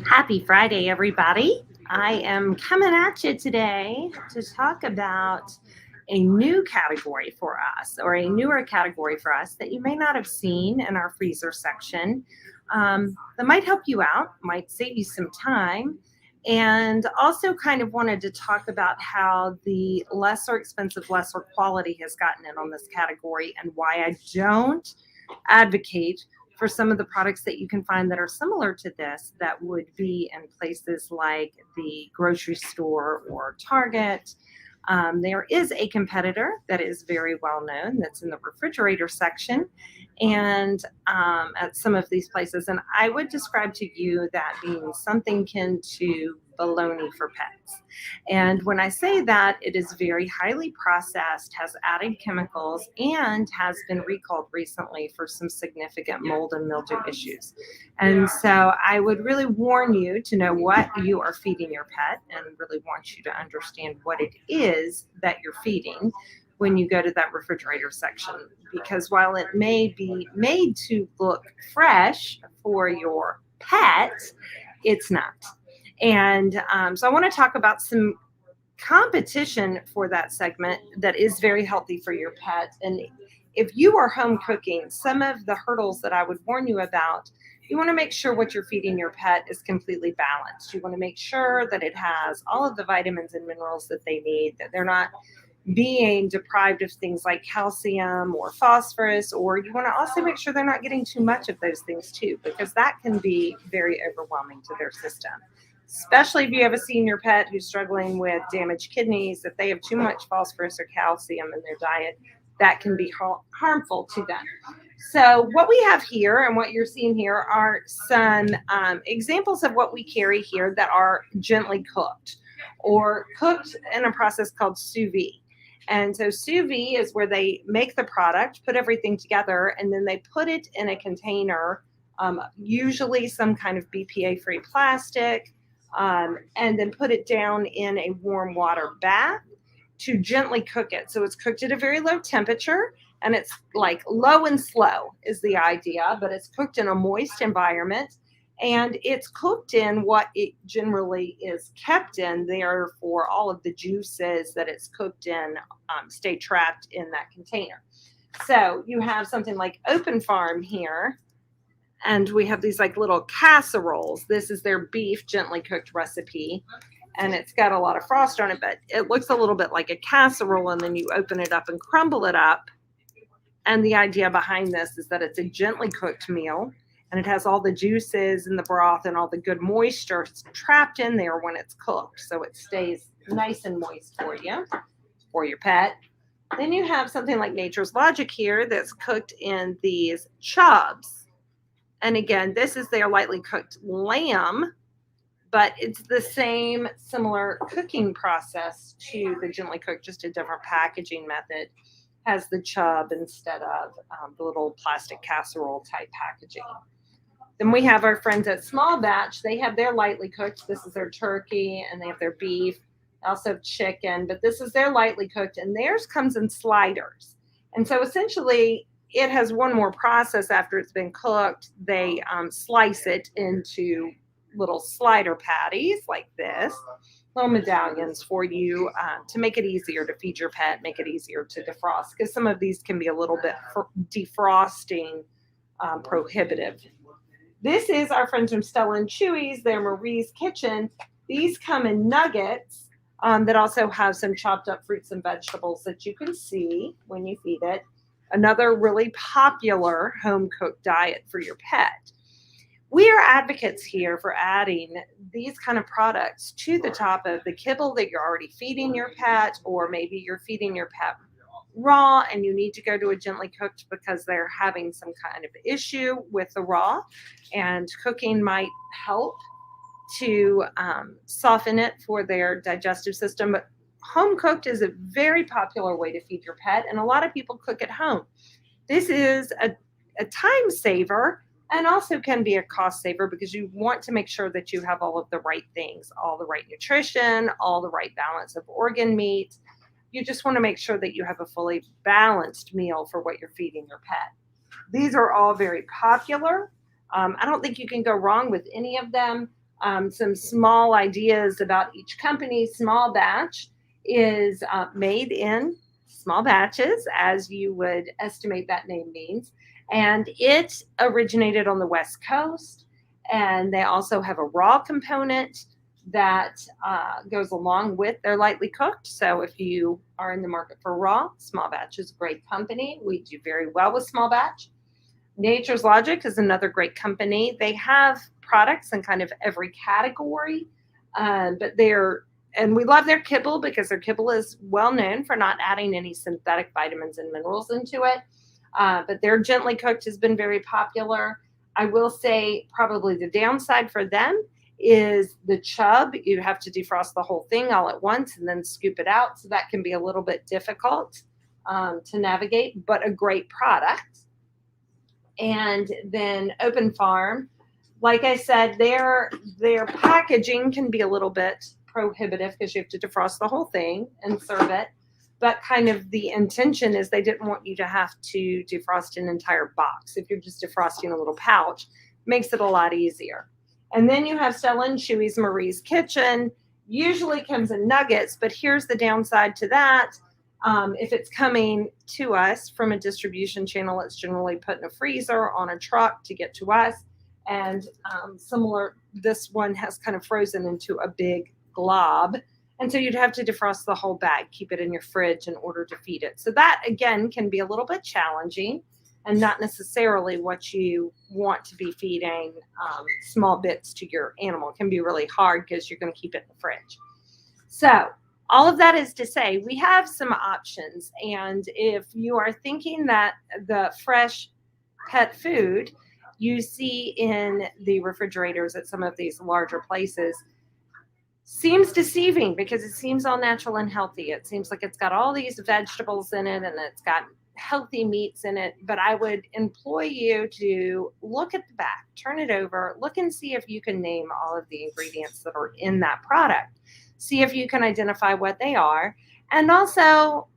Happy Friday, everybody. I am coming at you today to talk about a new category for us, or a newer category for us that you may not have seen in our freezer section. That might help you out, might save you some time, and also kind of wanted to talk about how the lesser expensive, lesser quality has gotten in on this category and why I don't advocate for some of the products that you can find that are similar to this that would be in places like the grocery store or Target. There is a competitor that is very well known that's in the refrigerator section and at some of these places. And I would describe to you that being something kin to bologna for pets. And when I say that, it is very highly processed, has added chemicals, and has been recalled recently for some significant mold and mildew issues. And so I would really warn you to know what you are feeding your pet and really want you to understand what it is that you're feeding when you go to that refrigerator section. Because while it may be made to look fresh for your pet, it's not. And so I want to talk about some competition for that segment that is very healthy for your pet. And if you are home cooking, some of the hurdles that I would warn you about, you want to make sure what you're feeding your pet is completely balanced. You want to make sure that it has all of the vitamins and minerals that they need, that they're not being deprived of things like calcium or phosphorus, or you want to also make sure they're not getting too much of those things too, because that can be very overwhelming to their system. Especially if you have a senior pet who's struggling with damaged kidneys, if they have too much phosphorus or calcium in their diet, that can be harmful to them. So, what we have here and what you're seeing here are some examples of what we carry here that are gently cooked or cooked in a process called sous vide. And so sous vide is where they make the product, put everything together, and then they put it in a container, usually some kind of BPA-free plastic, and then put it down in a warm water bath to gently cook it. So it's cooked at a very low temperature, and it's like low and slow is the idea, but it's cooked in a moist environment, and it's cooked in what it generally is kept in there for all of the juices that it's cooked in stay trapped in that container. So you have something like Open Farm here, and we have these like little casseroles. This is their beef gently cooked recipe, and it's got a lot of frost on it, but it looks a little bit like a casserole, and then you open it up and crumble it up. And the idea behind this is that it's a gently cooked meal, and it has all the juices and the broth and all the good moisture trapped in there when it's cooked. So it stays nice and moist for you, for your pet. Then you have something like Nature's Logic here that's cooked in these chubs. And again, this is their lightly cooked lamb, but it's the same similar cooking process to the gently cooked, just a different packaging method. Has the chub instead of the little plastic casserole type packaging. Then we have our friends at Small Batch. They have their lightly cooked. This is their turkey, and they have their beef. They also have chicken, but this is their lightly cooked, and theirs comes in sliders. And so essentially, it has one more process after it's been cooked. They slice it into little slider patties like this, little medallions for you to make it easier to feed your pet, make it easier to defrost, because some of these can be a little bit defrosting prohibitive. This is our friends from Stella and Chewy's. They're Marie's Kitchen. These come in nuggets that also have some chopped up fruits and vegetables that you can see when you feed it. Another really popular home cooked diet for your pet. We are advocates here for adding these kind of products to the top of the kibble that you're already feeding your pet, or maybe you're feeding your pet raw and you need to go to a gently cooked because they're having some kind of issue with the raw, and cooking might help to soften it for their digestive system. But home cooked is a very popular way to feed your pet, and a lot of people cook at home. This is a time saver and also can be a cost saver because you want to make sure that you have all of the right things, all the right nutrition, all the right balance of organ meat. You just want to make sure that you have a fully balanced meal for what you're feeding your pet. These are all very popular. I don't think you can go wrong with any of them. Some small ideas about each company. Small batch is made in small batches, as you would estimate that name means. And it originated on the West Coast. And they also have a raw component that goes along with their lightly cooked. So if you are in the market for raw, Small Batch is a great company. We do very well with Small Batch. Nature's Logic is another great company. They have products in kind of every category, but and we love their kibble because their kibble is well known for not adding any synthetic vitamins and minerals into it. But their gently cooked has been very popular. I will say probably the downside for them is the chub. You have to defrost the whole thing all at once and then scoop it out. So that can be a little bit difficult to navigate, but a great product. And then Open Farm, like I said, their packaging can be a little bit prohibitive because you have to defrost the whole thing and serve it. But kind of the intention is they didn't want you to have to defrost an entire box. If you're just defrosting a little pouch, it makes it a lot easier. And then you have Stella and Chewy's Marie's Kitchen. Usually comes in nuggets, but here's the downside to that. If it's coming to us from a distribution channel, it's generally put in a freezer on a truck to get to us. And similar, this one has kind of frozen into a big glob. And so you'd have to defrost the whole bag, keep it in your fridge in order to feed it. So that, again, can be a little bit challenging and not necessarily what you want to be feeding small bits to your animal. It can be really hard because you're going to keep it in the fridge. So all of that is to say we have some options. And if you are thinking that the fresh pet food you see in the refrigerators at some of these larger places seems deceiving because it seems all natural and healthy. It seems like it's got all these vegetables in it and it's got healthy meats in it. But I would employ you to look at the back, turn it over, look and see if you can name all of the ingredients that are in that product. See if you can identify what they are. And also,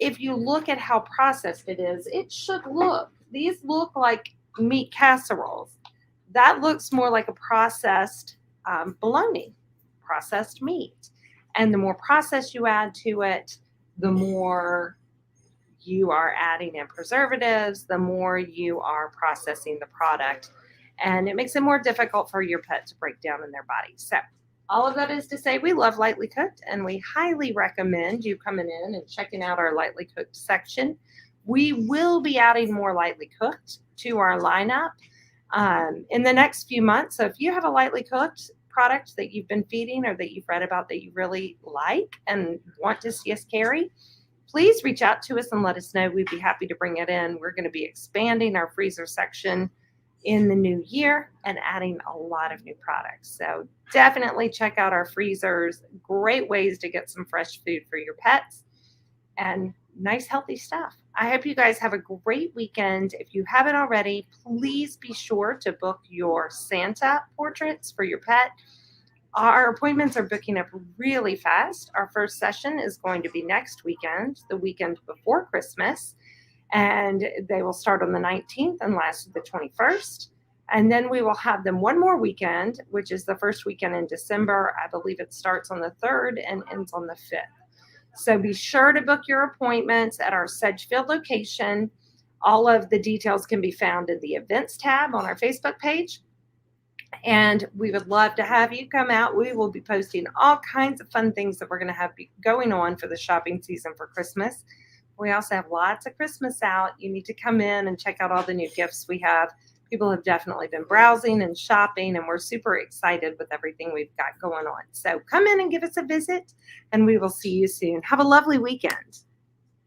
if you look at how processed it is, it should look. These look like meat casseroles. That looks more like a processed bologna, processed meat. And the more processed you add to it, the more you are adding in preservatives, the more you are processing the product. And it makes it more difficult for your pet to break down in their body. So all of that is to say we love Lightly Cooked, and we highly recommend you coming in and checking out our Lightly Cooked section. We will be adding more Lightly Cooked to our lineup in the next few months. So if you have a Lightly Cooked product that you've been feeding or that you've read about that you really like and want to see us carry, please reach out to us and let us know. We'd be happy to bring it in. We're going to be expanding our freezer section in the new year and adding a lot of new products. So definitely check out our freezers. Great ways to get some fresh food for your pets and nice healthy stuff. I hope you guys have a great weekend. If you haven't already, please be sure to book your Santa portraits for your pet. Our appointments are booking up really fast. Our first session is going to be next weekend, the weekend before Christmas. And they will start on the 19th and last to the 21st. And then we will have them one more weekend, which is the first weekend in December. I believe it starts on the 3rd and ends on the 5th. So be sure to book your appointments at our Sedgefield location. All of the details can be found in the events tab on our Facebook page. And we would love to have you come out. We will be posting all kinds of fun things that we're going to have going on for the shopping season for Christmas. We also have lots of Christmas out. You need to come in and check out all the new gifts we have. People have definitely been browsing and shopping, and we're super excited with everything we've got going on. So come in and give us a visit, and we will see you soon. Have a lovely weekend.